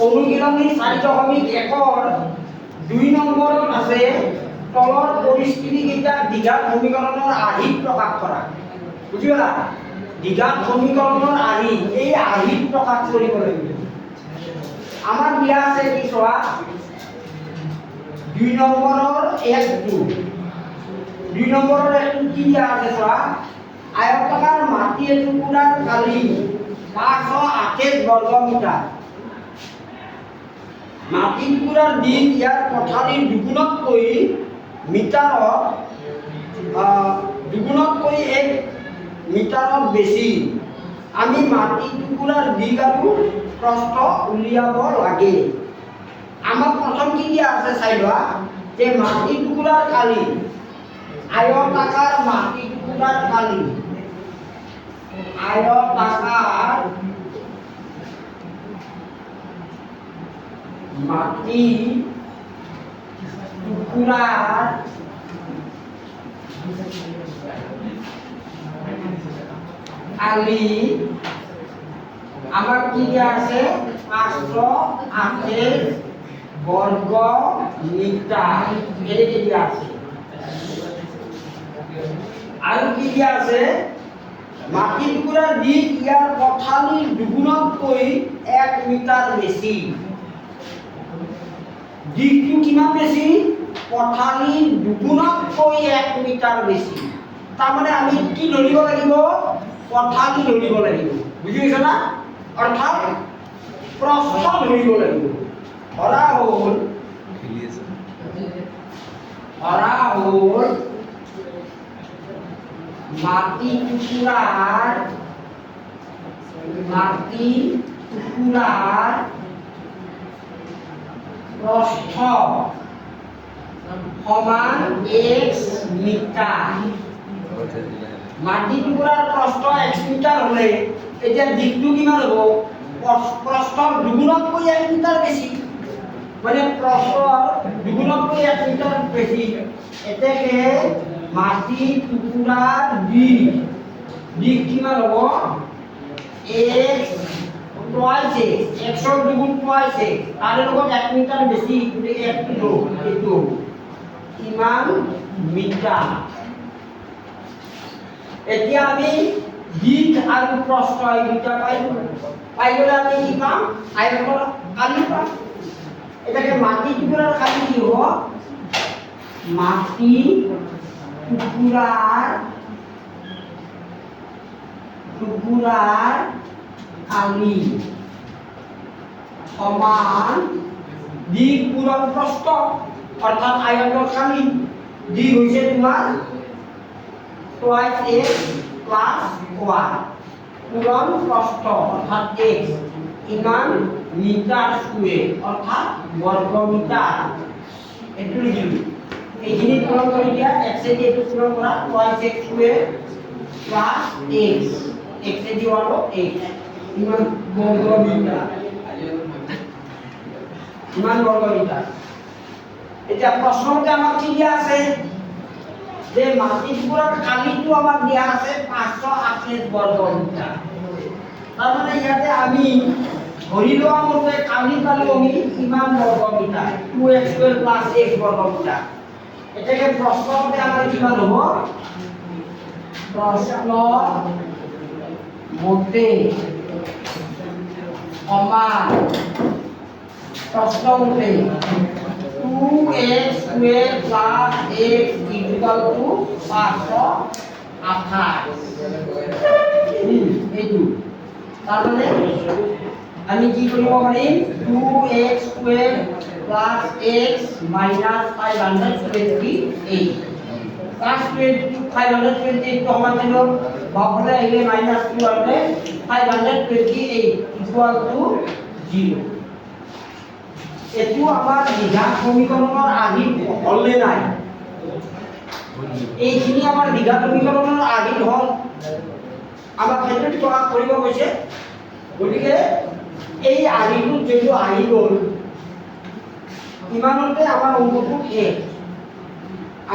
অনুশীলনী 4.1 2 নম্বৰত আছে তলৰ পৰিস্থিতিকেইটা দ্বিঘাত সমীকৰণৰ আৰ্হিত প্ৰকাশ কৰা। বুজি পালা? দ্বিঘাত সমীকৰণৰ আৰ্হি, এই আৰ্হিত প্ৰকাশ কৰিব লাগিব। আমাৰ দিয়া আছে কি চোৱা 2 নম্বৰৰ 1 2 নম্বৰৰ 1 কি দিয়া আছে চোৱা আয়তাকাৰ মাটি এটুকুৰাৰ কালি 528 বৰ্গ মিটাৰ। মাটি টুকুৰাৰ দিন ইয়াৰ পথালিৰ দুগুণতকৈ মিটাৰত দুগুণতকৈ 1 মিটাৰত বেছি। আমি মাটি টুকুৰাৰ দিক আৰু প্ৰস্থ উলিয়াব লাগে। আমাক প্ৰথম কি দিয়া আছে চাই লোৱা যে মাটি টুকুৰাৰ কালি আয়তাকাৰ মাটি টুকুৰাৰ কালি আয়তাকাৰ মাটি টুকুরার কালি আমার কি দিয়া আছে 528 বর্গ মিটার এদিকে দিয়া আছে। আর কি দিয়া আছে মাটি টুকুরার দিক ইয়ার পথালির দুগুণতকৈ 1 মিটার বেশি। দিকটো কিমান বেশি পথালিৰ দুগুণতকৈ 1 মিটাৰ বেশি। তাৰ মানে আমি কি ধৰিব লাগিব পথালি ধৰিব লাগিব। বুজি পাইছা না? অৰ্থাৎ প্ৰস্থ ধৰিব লাগিব। ধৰা হ'ল মাটি টুকুৰাৰ প্ৰস্থ সমান x মিটাৰ। মাটি টুকুৰাৰ প্ৰস্থ x মিটাৰ হলে এটা দিকটো কিমান হ'ব প্ৰস্থৰ দুগুণতকৈ 1 মিটাৰ বেছি। মানে প্ৰস্থৰ দুগুণতকৈ 1 মিটাৰ বেছি। এতেকে মাটি টুকুৰাৰ দিক কিমান হ'ব x twice x এর দুগুণ twice তার লগত 1 মিটার বেশি গতি 1 কিলো এটো কিমান মিটার। এতিয়া আমি দিক আৰু প্ৰস্থ এই দুটা পাইলে আমি কি পাম আয়তনৰ কালি পাম। এটাকে মাটি টুকুৰাৰ কালি কি হ'ব মাটি টুকুৰাৰ কালি সমান দিক পূৰণ প্ৰস্থ অৰ্থাৎ আয়তৰ কালি দিক হৈছে তোমাৰ twice x plus y পূৰণ প্ৰস্থ অৰ্থাৎ x ইমান মিটাৰ স্কয়াৰ অৰ্থাৎ বৰ্গ মিটাৰ। এটো লিখিলো এইখিনি পূৰণ কৰি দিয়া x এ দি এটো পূৰণ কৰা twice x square plus x x এ দি হলো x ইমান বর্গ মিটার। ইমান বর্গ মিটার। এটা প্রশ্নতে আমাক কি দিয়া আছে যে মাটি টুকুৰাৰ কালিটো আমাক দিয়া আছে 528 বৰ্গ মিটাৰ। তাৰ মানে ইয়াতে আমি ধৰি লোৱা মতে কালি পালো আমি ইমান বৰ্গ মিটাৰ 2x² + x বৰ্গ মিটাৰ। এটাকে প্ৰশ্নতে আমাৰ কিমান হ'ব প্রশ্ন মতে সমান প্রশ্ন মতে 2x² + x = 528 এইটো। তার মানে আমি কি কৰিব পাৰিম 2x² + x - 528 plus 528 to সমান ছিল বাওঁফালে আহিলে -2 আছে 528 = 0। এটো আমাৰ দ্বিঘাত সমীকৰণৰ আৰ্হিত হলনে নাই এইখিনি আমাৰ দ্বিঘাত সমীকৰণৰ আৰ্হিত হল আমাক সেইটো প্ৰকাশ কৰিব কৈছে। গতিকে এই আৰ্হিটো যেটো আহি গ'ল ইমানতে আমাৰ অংকটো শেষ।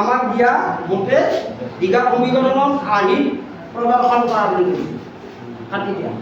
আমাক দিয়া মতে দ্বিঘাত সমীকৰণৰ আৰ্হিত প্ৰদৰ্শন কৰা বুলি কৈছে। কাটি দিয়া।